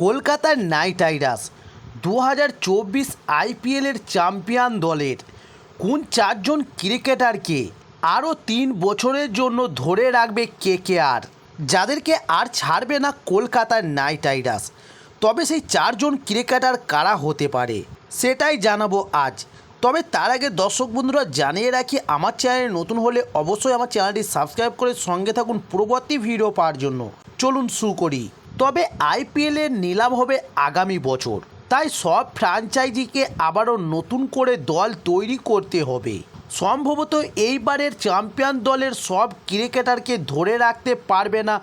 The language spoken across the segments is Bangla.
কলকাতার নাইট রাইডার্স 2024 আইপিএলের চ্যাম্পিয়ন দলের কোন চারজন ক্রিকেটারকে আরও 3 বছরের জন্য ধরে রাখবে কেকেআর, যাদেরকে আর ছাড়বে না কলকাতার নাইট রাইডার্স। তবে সেই চারজন ক্রিকেটার কারা হতে পারে সেটাই জানাবো আজ। তবে তার আগে দর্শক বন্ধুরা জানিয়ে রাখি, আমার চ্যানেলে নতুন হলে অবশ্যই আমার চ্যানেলটি সাবস্ক্রাইব করে সঙ্গে থাকুন পরবর্তী ভিডিও পাওয়ার জন্য। চলুন শুরু করি। তবে আইপিএলের নিলাম হবে আগামী বছর, তাই সব ফ্র্যাঞ্চাইজিকে আবারও নতুন করে দল তৈরি করতে হবে। সম্ভবত এইবারের চ্যাম্পিয়ন দলের সব ক্রিকেটারকে ধরে রাখতে পারবে না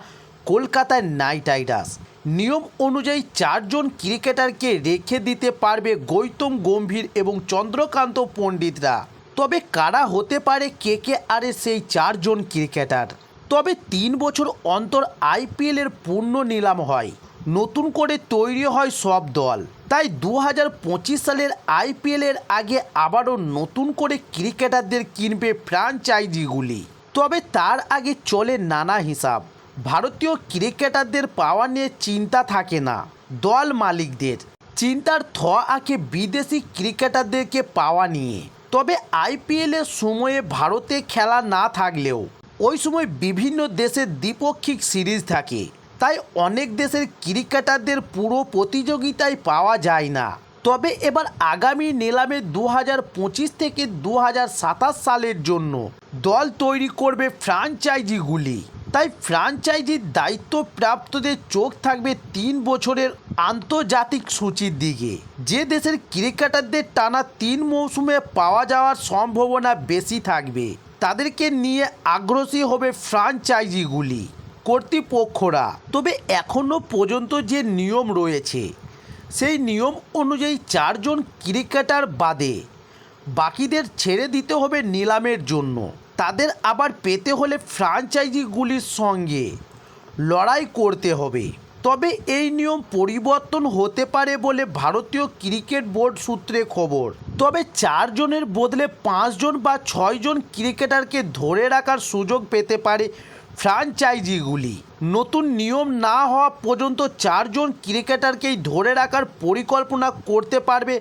কলকাতার নাইট রাইডার্স। নিয়ম অনুযায়ী চারজন ক্রিকেটারকে রেখে দিতে পারবে গৌতম গম্ভীর এবং চন্দ্রকান্ত পণ্ডিতরা। তবে কারা হতে পারে কেকেআরের সেই চারজন ক্রিকেটার? তবে 3 বছর অন্তর আইপিএলের পূর্ণ নিলাম হয়, নতুন করে তৈরি হয় সব দল। তাই 2025 সালের আইপিএলের আগে আবারও নতুন করে ক্রিকেটারদের কিনবে ফ্র্যাঞ্চাইজিগুলি। তবে তার আগে চলে নানা হিসাব। ভারতীয় ক্রিকেটারদের পাওয়া নিয়ে চিন্তা থাকে না দল মালিকদের, চিন্তার আঁকে বিদেশি ক্রিকেটারদেরকে পাওয়া নিয়ে। তবে আইপিএলের সময়ে ভারতে খেলা না থাকলেও ওই সময় বিভিন্ন দেশের দ্বিপক্ষিক সিরিজ থাকে, তাই অনেক দেশের ক্রিকেটারদের পুরো প্রতিযোগিতায় পাওয়া যায় না। তবে এবার আগামী নিলামে 2025 থেকে 2027 সালের জন্য দল তৈরি করবে ফ্র্যাঞ্চাইজিগুলি। তাই ফ্র্যাঞ্চাইজির দায়িত্বপ্রাপ্তদের চোখ থাকবে 3 বছরের আন্তর্জাতিক সূচির দিকে। যে দেশের ক্রিকেটারদের টানা 3 মৌসুমে পাওয়া যাওয়ার সম্ভাবনা বেশি থাকবে, তাদেরকে নিয়ে আগ্রহী হবে ফ্র্যাঞ্চাইজিগুলি কর্তৃপক্ষরা। তবে এখনও পর্যন্ত যে নিয়ম রয়েছে সেই নিয়ম অনুযায়ী 4 জন ক্রিকেটার বাদে বাকিদের ছেড়ে দিতে হবে নিলামের জন্য। তাদের আবার পেতে হলে ফ্র্যাঞ্চাইজিগুলির সঙ্গে লড়াই করতে হবে। তবে এই নিয়ম পরিবর্তন হতে পারে বলে ভারতীয় ক্রিকেট বোর্ড সূত্রে খবর। তবে 4 জনের বদলে 5 জন বা 6 জন ক্রিকেটারকে ধরে রাখার সুযোগ পেতে পারে ফ্র্যাঞ্চাইজিগুলি। নতুন নিয়ম না হওয়া পর্যন্ত 4 জন ক্রিকেটারকেই ধরে রাখার পরিকল্পনা করতে পারবে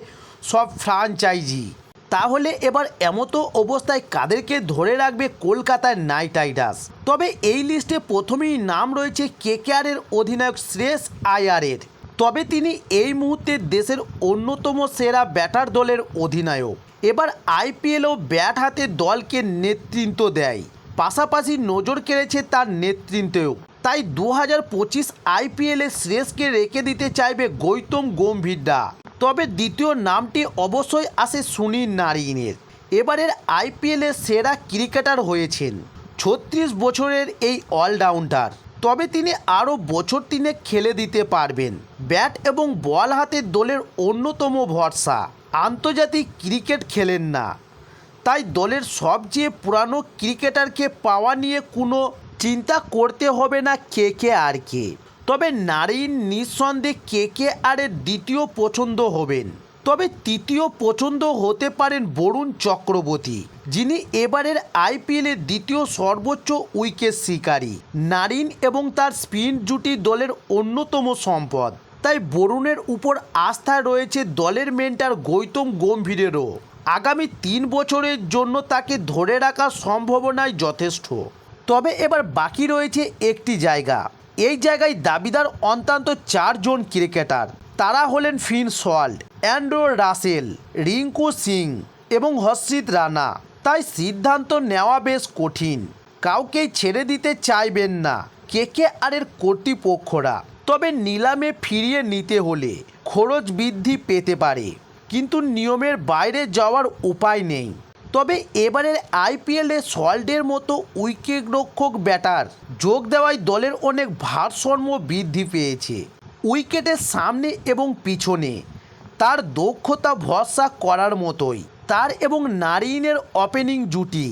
সব ফ্র্যাঞ্চাইজি। তাহলে এবার এমতো অবস্থায় কাদেরকে ধরে রাখবে কলকাতার নাইট রাইডার্স? তবে এই লিস্টে প্রথমেই নাম রয়েছে কেকেআরের অধিনায়ক শ্রেয়স আইয়ারের। তবে তিনি এই মুহূর্তে দেশের অন্যতম সেরা ব্যাটার দলের অধিনায়ক। এবার আইপিএলও ব্যাট হাতে দলকে নেতৃত্ব দেয়, পাশাপাশি নজর কেড়েছে তার নেতৃত্বেও। তাই 2025 আইপিএলে শ্রেয়সকে রেখে দিতে চাইবে গৌতম গম্ভীররা। তবে দ্বিতীয় নামটি অবশ্যই আসে সুনীল নারিনের। এবারের আইপিএলের সেরা ক্রিকেটার হয়েছেন 36 বছরের এই অলরাউন্ডার। তবে তিনি আরও বছর 3 খেলে দিতে পারবেন। ব্যাট এবং বল হাতে দলের অন্যতম ভরসা। আন্তর্জাতিক ক্রিকেট খেলেন না, তাই দলের সবচেয়ে পুরানো ক্রিকেটারকে পাওয়া নিয়ে কোনো চিন্তা করতে হবে না কেকেআরকে। তবে নারিন নিঃসন্দেহে কেকেআরের দ্বিতীয় পছন্দ হবেন। তবে তৃতীয় পছন্দ হতে পারেন বরুণ চক্রবর্তী, যিনি এবারের আইপিএলের দ্বিতীয় সর্বোচ্চ উইকেট শিকারী। নারিন এবং তার স্পিন জুটি দলের অন্যতম সম্পদ, তাই বরুণের উপর আস্থা রয়েছে দলের মেন্টর গৌতম গম্ভীরেরও। আগামী 3 বছরের জন্য তাকে ধরে রাখার সম্ভাবনাই যথেষ্ট। তবে এবার বাকি রয়েছে একটি জায়গা। এই জায়গায় দাবিদার অন্তত 4 জন ক্রিকেটার। তারা হলেন Finn Salt, Andre Russell, Rinku Singh এবং হর্ষিত রানা। তাই সিদ্ধান্ত নেওয়া বেশ কঠিন। কাউকেই ছেড়ে দিতে চাইবেন না কেকেআরের কর্তৃপক্ষরা। তবে নিলামে ফিরিয়ে নিতে হলে খরচ বৃদ্ধি পেতে পারে, কিন্তু নিয়মের বাইরে যাওয়ার উপায় নেই। তবে এবারের আইপিএলে সল্টের মতো উইকেটরক্ষক ব্যাটার যোগ দেওয়ায় দলের অনেক ভারসাম্য বৃদ্ধি পেয়েছে। উইকেটের সামনে এবং পিছনে তার দক্ষতা ভরসা করার মতোই। তার এবং নারিনের ওপেনিং জুটি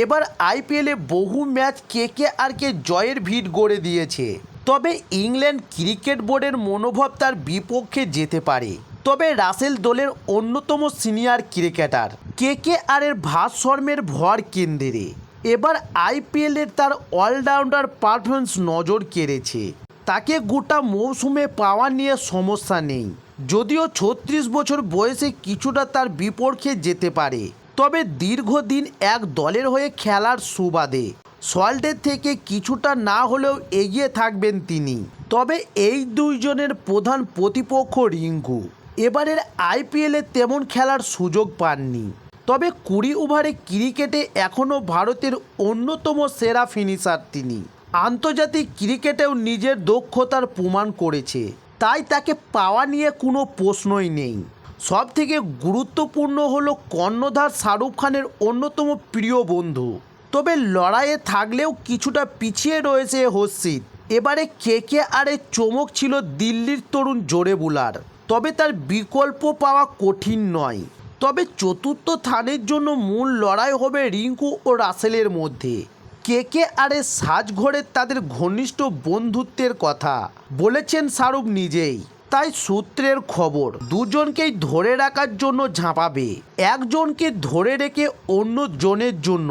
এবার আইপিএলে বহু ম্যাচ কেকেআরকে জয়ের ভিত গড়ে দিয়েছে। তবে ইংল্যান্ড ক্রিকেট বোর্ডের মনোভাব তার বিপক্ষে যেতে পারে। তবে রাসেল দলের অন্যতম সিনিয়র ক্রিকেটার, কেকেআরের ভারসাম্যের ভর কেন্দ্রে। এবার আইপিএলের তার অলরাউন্ডার পারফরম্যান্স নজর কেড়েছে। তাকে গোটা মৌসুমে পাওয়া নিয়ে সমস্যা নেই, যদিও 36 বছর বয়সে কিছুটা তার বিপক্ষে যেতে পারে। তবে দীর্ঘদিন এক দলের হয়ে খেলার সুবাদে সল্টের থেকে কিছুটা না হলেও এগিয়ে থাকবেন তিনি। তবে এই দুইজনের প্রধান প্রতিপক্ষ রিঙ্কু এবারের আইপিএলে তেমন খেলার সুযোগ পাননি। তবে 20 ওভারে ক্রিকেটে এখনও ভারতের অন্যতম সেরা ফিনিশার তিনি। আন্তর্জাতিক ক্রিকেটেও নিজের দক্ষতার প্রমাণ করেছে, তাই তাকে পাওয়া নিয়ে কোনো প্রশ্নই নেই। সবথেকে গুরুত্বপূর্ণ হলো কর্ণধার শাহরুখ খানের অন্যতম প্রিয় বন্ধু। তবে লড়াইয়ে থাকলেও কিছুটা পিছিয়ে রয়েছে হর্ষিত। এবারে কেকেআরের চমক ছিল দিল্লির তরুণ জোরে বোলার, তবে তার বিকল্প পাওয়া কঠিন নয়। তবে চতুর্থ স্থানের জন্য মূল লড়াই হবে রিঙ্কু ও রাসেলের মধ্যে। কেকেআরের সাজঘরে তাদের ঘনিষ্ঠ বন্ধুত্বের কথা বলেছেন শাহরুখ নিজেই। তাই সূত্রের খবর দুজনকেই ধরে রাখার জন্য ঝাঁপাবে। একজনকে ধরে রেখে অন্য জনের জন্য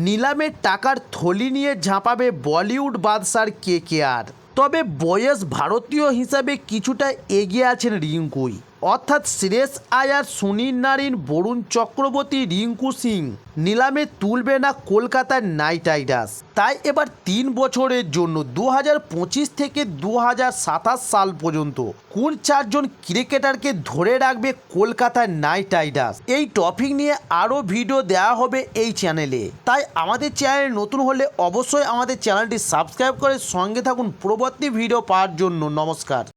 নিলামে টাকার থলি নিয়ে ঝাঁপাবে বলিউড বাদশার কেকেআর। তবে বয়স ভারতীয় হিসাবে কিছুটা এগিয়ে আছেন রিঙ্কুই, অর্থাৎ শ্রেয়স আয়ার, সুনীল নারিন, বরুণ চক্রবর্তী, রিঙ্কু সিং নিলামে তুলবে না কলকাতার নাইট রাইডার্স। তাই এবার 3 বছরের জন্য 2025 থেকে 2027 সাল পর্যন্ত কোন 4 জন ক্রিকেটারকে ধরে রাখবে কলকাতার নাইট রাইডার্স, এই টপিক নিয়ে আরও ভিডিও দেওয়া হবে এই চ্যানেলে। তাই আমাদের চ্যানেলে নতুন হলে অবশ্যই আমাদের চ্যানেলটি সাবস্ক্রাইব করে সঙ্গে থাকুন পরবর্তী ভিডিও পাওয়ার জন্য। নমস্কার।